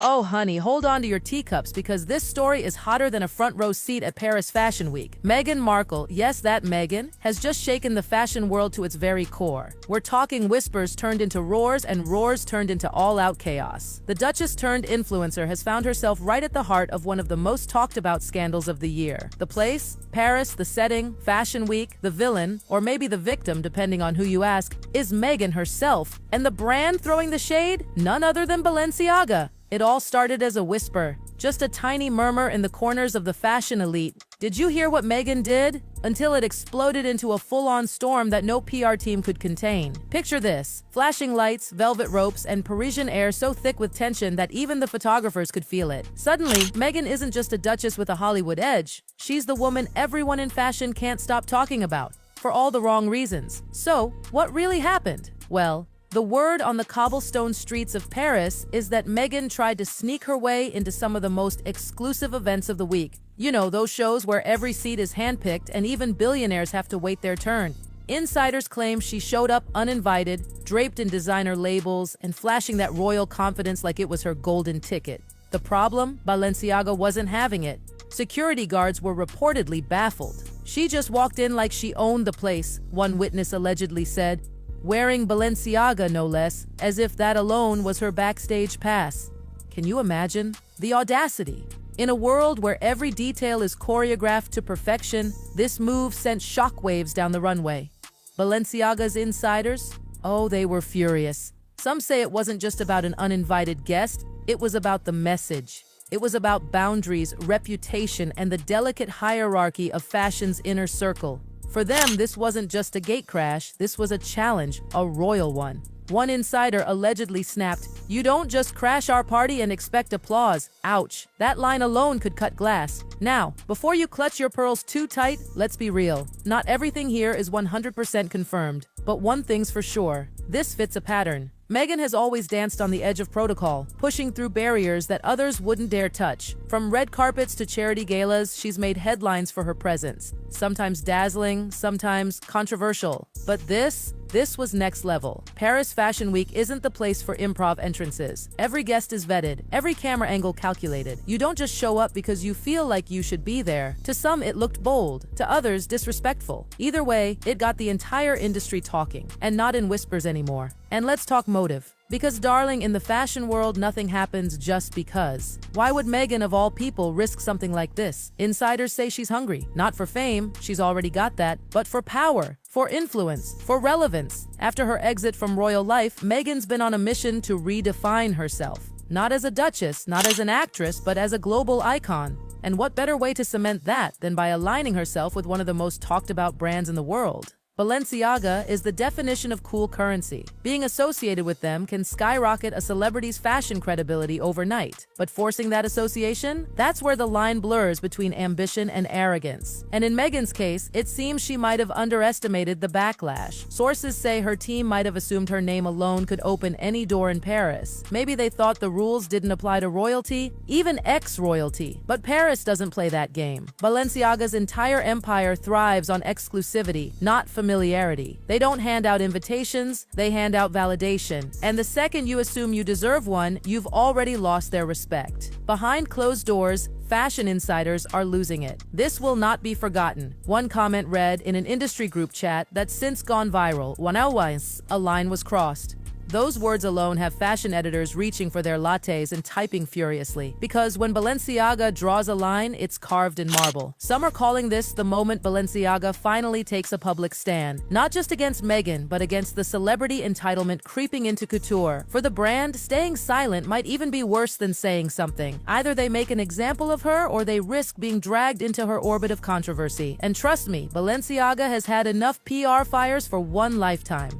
Oh, honey, hold on to your teacups because this story is hotter than a front row seat at Paris Fashion Week. Meghan Markle, yes, that Meghan, has just shaken the fashion world to its very core. We're talking whispers turned into roars and roars turned into all-out chaos. The Duchess turned influencer has found herself right at the heart of one of the most talked about scandals of the year. The place? Paris, the setting, Fashion Week, the villain, or maybe the victim, depending on who you ask, is Meghan herself. And the brand throwing the shade? None other than Balenciaga. It all started as a whisper, just a tiny murmur in the corners of the fashion elite. Did you hear what Meghan did? Until it exploded into a full-on storm that no PR team could contain. Picture this: flashing lights, velvet ropes, and Parisian air so thick with tension that even the photographers could feel it. Suddenly, Meghan isn't just a duchess with a Hollywood edge. She's the woman everyone in fashion can't stop talking about, for all the wrong reasons. So, what really happened? Well, the word on the cobblestone streets of Paris is that Meghan tried to sneak her way into some of the most exclusive events of the week. You know, those shows where every seat is handpicked and even billionaires have to wait their turn. Insiders claim she showed up uninvited, draped in designer labels, and flashing that royal confidence like it was her golden ticket. The problem? Balenciaga wasn't having it. Security guards were reportedly baffled. She just walked in like she owned the place, one witness allegedly said, wearing Balenciaga no less, as if that alone was her backstage pass. Can you imagine? The audacity. In a world where every detail is choreographed to perfection, this move sent shockwaves down the runway. Balenciaga's insiders? Oh, they were furious. Some say it wasn't just about an uninvited guest, it was about the message. It was about boundaries, reputation, and the delicate hierarchy of fashion's inner circle. For them, this wasn't just a gatecrash, this was a challenge, a royal one. One insider allegedly snapped, "You don't just crash our party and expect applause." Ouch, that line alone could cut glass. Now, before you clutch your pearls too tight, let's be real. Not everything here is 100% confirmed. But one thing's for sure, this fits a pattern. Meghan has always danced on the edge of protocol, pushing through barriers that others wouldn't dare touch. From red carpets to charity galas, she's made headlines for her presence. Sometimes dazzling, sometimes controversial. But this was next level. Paris Fashion Week isn't the place for improv entrances. Every guest is vetted, every camera angle calculated. You don't just show up because you feel like you should be there. To some, it looked bold. To others, disrespectful. Either way, it got the entire industry talking, and not in whispers anymore. And let's talk motive. Because darling, in the fashion world, nothing happens just because. Why would Meghan of all people risk something like this? Insiders say she's hungry, not for fame, she's already got that, but for power, for influence, for relevance. After her exit from royal life, Meghan's been on a mission to redefine herself. Not as a duchess, not as an actress, but as a global icon. And what better way to cement that than by aligning herself with one of the most talked about brands in the world? Balenciaga is the definition of cool currency. Being associated with them can skyrocket a celebrity's fashion credibility overnight. But forcing that association? That's where the line blurs between ambition and arrogance. And in Meghan's case, it seems she might have underestimated the backlash. Sources say her team might have assumed her name alone could open any door in Paris. Maybe they thought the rules didn't apply to royalty, even ex-royalty. But Paris doesn't play that game. Balenciaga's entire empire thrives on exclusivity, not familiarity. They don't hand out invitations, they hand out validation. And the second you assume you deserve one, you've already lost their respect. Behind closed doors, fashion insiders are losing it. This will not be forgotten. One comment read in an industry group chat that's since gone viral. Once a line was crossed. Those words alone have fashion editors reaching for their lattes and typing furiously. Because when Balenciaga draws a line, it's carved in marble. Some are calling this the moment Balenciaga finally takes a public stand. Not just against Meghan, but against the celebrity entitlement creeping into couture. For the brand, staying silent might even be worse than saying something. Either they make an example of her or they risk being dragged into her orbit of controversy. And trust me, Balenciaga has had enough PR fires for one lifetime.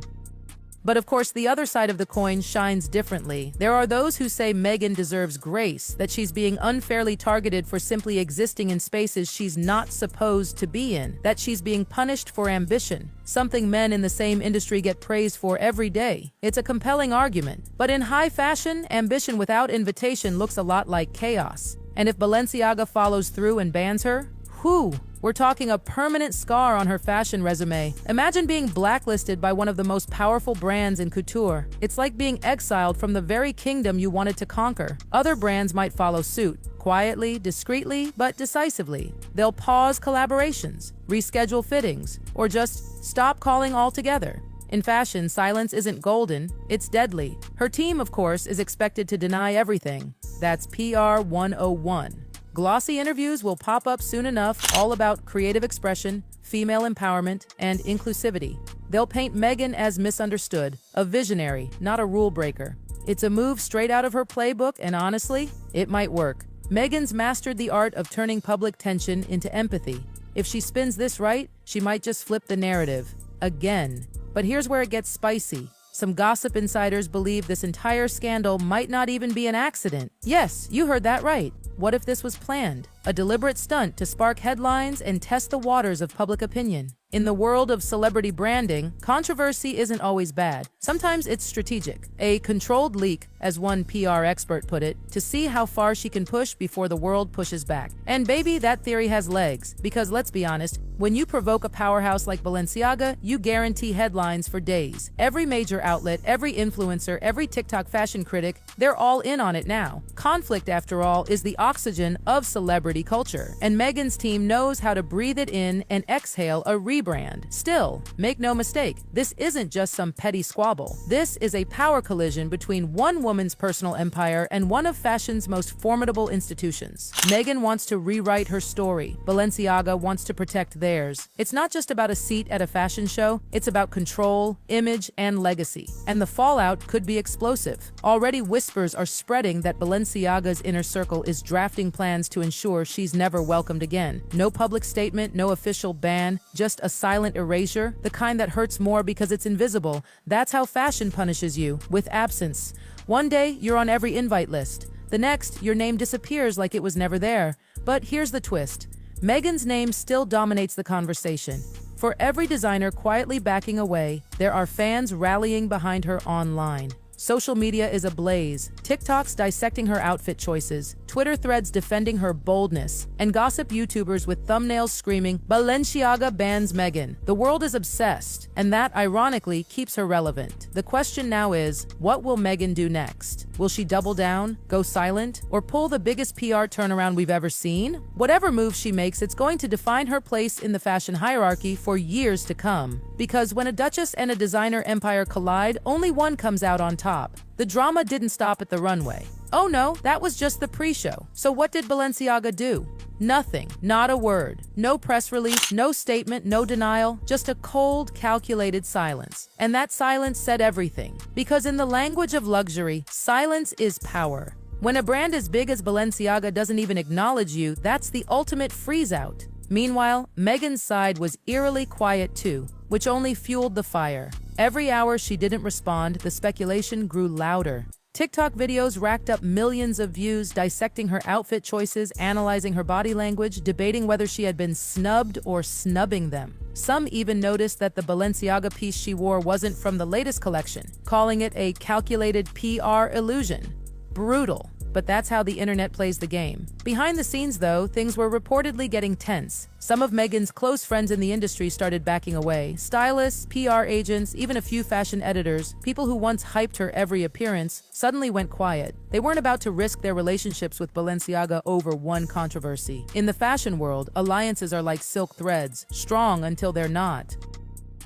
But of course, the other side of the coin shines differently. There are those who say Meghan deserves grace, that she's being unfairly targeted for simply existing in spaces she's not supposed to be in, that she's being punished for ambition, something men in the same industry get praised for every day. It's a compelling argument. But in high fashion, ambition without invitation looks a lot like chaos. And if Balenciaga follows through and bans her, whew, We're talking a permanent scar on her fashion resume. Imagine being blacklisted by one of the most powerful brands in couture. It's like being exiled from the very kingdom you wanted to conquer. Other brands might follow suit, quietly, discreetly, but decisively. They'll pause collaborations, reschedule fittings, or just stop calling altogether. In fashion, silence isn't golden, it's deadly. Her team, of course, is expected to deny everything. That's PR 101. Glossy interviews will pop up soon enough, all about creative expression, female empowerment, and inclusivity. They'll paint Meghan as misunderstood, a visionary, not a rule breaker. It's a move straight out of her playbook, and honestly, it might work. Meghan's mastered the art of turning public tension into empathy. If she spins this right, she might just flip the narrative. Again. But here's where it gets spicy. Some gossip insiders believe this entire scandal might not even be an accident. Yes, you heard that right. What if this was planned? A deliberate stunt to spark headlines and test the waters of public opinion. In the world of celebrity branding, controversy isn't always bad. Sometimes it's strategic. A controlled leak, as one PR expert put it, to see how far she can push before the world pushes back. And baby, that theory has legs. Because let's be honest, when you provoke a powerhouse like Balenciaga, you guarantee headlines for days. Every major outlet, every influencer, every TikTok fashion critic, they're all in on it now. Conflict, after all, is the oxygen of celebrity culture. And Meghan's team knows how to breathe it in and exhale a rebrand. Still, make no mistake, this isn't just some petty squabble. This is a power collision between one woman's personal empire and one of fashion's most formidable institutions. Meghan wants to rewrite her story. Balenciaga wants to protect theirs. It's not just about a seat at a fashion show, it's about control, image, and legacy. And the fallout could be explosive. Already whispers are spreading that Balenciaga's inner circle is drafting plans to ensure she's never welcomed again. No public statement, no official ban, just a silent erasure, the kind that hurts more because it's invisible. That's how fashion punishes you, with absence. One day, you're on every invite list. The next, your name disappears like it was never there. But here's the twist. Meghan's name still dominates the conversation. For every designer quietly backing away, there are fans rallying behind her online. Social media is ablaze, TikToks dissecting her outfit choices, Twitter threads defending her boldness, and gossip YouTubers with thumbnails screaming, "Balenciaga bans Meghan." The world is obsessed, and that, ironically, keeps her relevant. The question now is, what will Meghan do next? Will she double down, go silent, or pull the biggest PR turnaround we've ever seen? Whatever move she makes, it's going to define her place in the fashion hierarchy for years to come. Because when a duchess and a designer empire collide, only one comes out on top. The drama didn't stop at the runway. Oh no, that was just the pre-show. So what did Balenciaga do? Nothing, not a word. No press release, no statement, no denial, just a cold, calculated silence. And that silence said everything. Because in the language of luxury, silence is power. When a brand as big as Balenciaga doesn't even acknowledge you, that's the ultimate freeze-out. Meanwhile, Meghan's side was eerily quiet too, which only fueled the fire. Every hour she didn't respond, the speculation grew louder. TikTok videos racked up millions of views, dissecting her outfit choices, analyzing her body language, debating whether she had been snubbed or snubbing them. Some even noticed that the Balenciaga piece she wore wasn't from the latest collection, calling it a calculated PR illusion. Brutal. But that's how the internet plays the game. Behind the scenes, though, things were reportedly getting tense. Some of Meghan's close friends in the industry started backing away. Stylists, PR agents, even a few fashion editors, people who once hyped her every appearance, suddenly went quiet. They weren't about to risk their relationships with Balenciaga over one controversy. In the fashion world, alliances are like silk threads, strong until they're not.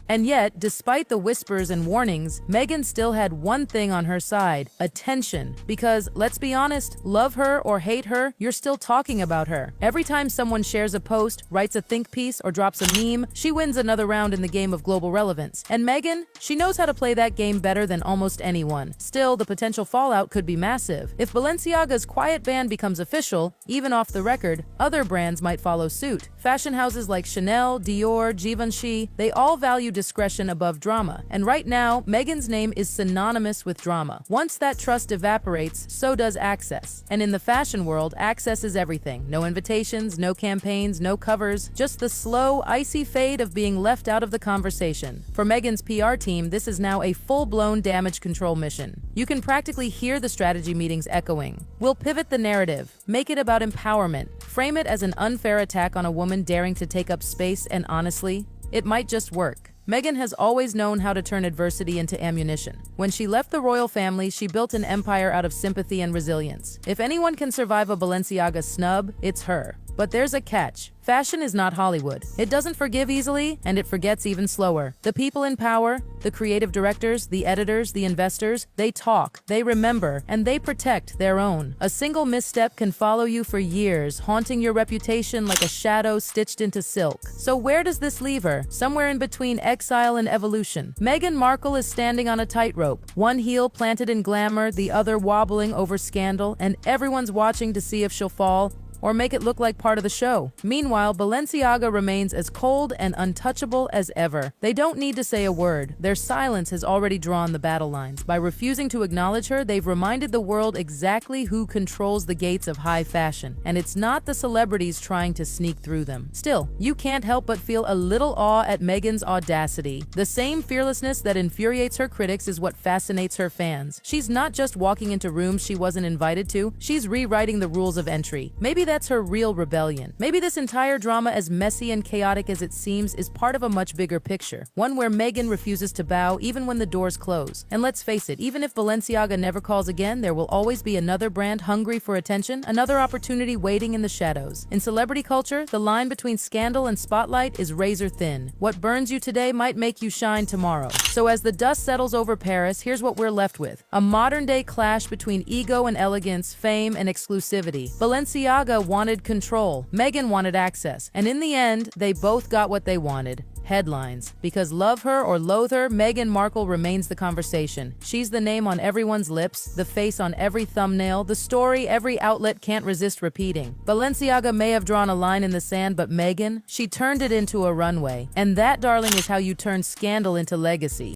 And yet, despite the whispers and warnings, Meghan still had one thing on her side: attention. Because, let's be honest, love her or hate her, you're still talking about her. Every time someone shares a post, writes a think piece, or drops a meme, she wins another round in the game of global relevance. And Meghan, she knows how to play that game better than almost anyone. Still, the potential fallout could be massive. If Balenciaga's quiet ban becomes official, even off the record, other brands might follow suit. Fashion houses like Chanel, Dior, Givenchy, they all value discretion above drama. And right now, Meghan's name is synonymous with drama. Once that trust evaporates, so does access. And in the fashion world, access is everything. No invitations, no campaigns, no covers, just the slow, icy fade of being left out of the conversation. For Meghan's PR team, this is now a full-blown damage control mission. You can practically hear the strategy meetings echoing. We'll pivot the narrative, make it about empowerment, frame it as an unfair attack on a woman daring to take up space, and honestly, it might just work. Meghan has always known how to turn adversity into ammunition. When she left the royal family, she built an empire out of sympathy and resilience. If anyone can survive a Balenciaga snub, it's her. But there's a catch. Fashion is not Hollywood. It doesn't forgive easily, and it forgets even slower. The people in power, the creative directors, the editors, the investors, they talk, they remember, and they protect their own. A single misstep can follow you for years, haunting your reputation like a shadow stitched into silk. So where does this leave her? Somewhere in between exile and evolution. Meghan Markle is standing on a tightrope, one heel planted in glamour, the other wobbling over scandal, and everyone's watching to see if she'll fall or make it look like part of the show. Meanwhile, Balenciaga remains as cold and untouchable as ever. They don't need to say a word. Their silence has already drawn the battle lines. By refusing to acknowledge her, they've reminded the world exactly who controls the gates of high fashion. And it's not the celebrities trying to sneak through them. Still, you can't help but feel a little awe at Meghan's audacity. The same fearlessness that infuriates her critics is what fascinates her fans. She's not just walking into rooms she wasn't invited to, she's rewriting the rules of entry. Maybe that's her real rebellion. Maybe this entire drama, as messy and chaotic as it seems, is part of a much bigger picture. One where Meghan refuses to bow even when the doors close. And let's face it, even if Balenciaga never calls again, there will always be another brand hungry for attention, another opportunity waiting in the shadows. In celebrity culture, the line between scandal and spotlight is razor thin. What burns you today might make you shine tomorrow. So as the dust settles over Paris, here's what we're left with. A modern-day clash between ego and elegance, fame and exclusivity. Balenciaga wanted control, Meghan wanted access, and in the end, they both got what they wanted. Headlines. Because love her or loathe her, Meghan Markle remains the conversation. She's the name on everyone's lips, the face on every thumbnail, the story every outlet can't resist repeating. Balenciaga may have drawn a line in the sand, but Meghan, she turned it into a runway. And that, darling, is how you turn scandal into legacy.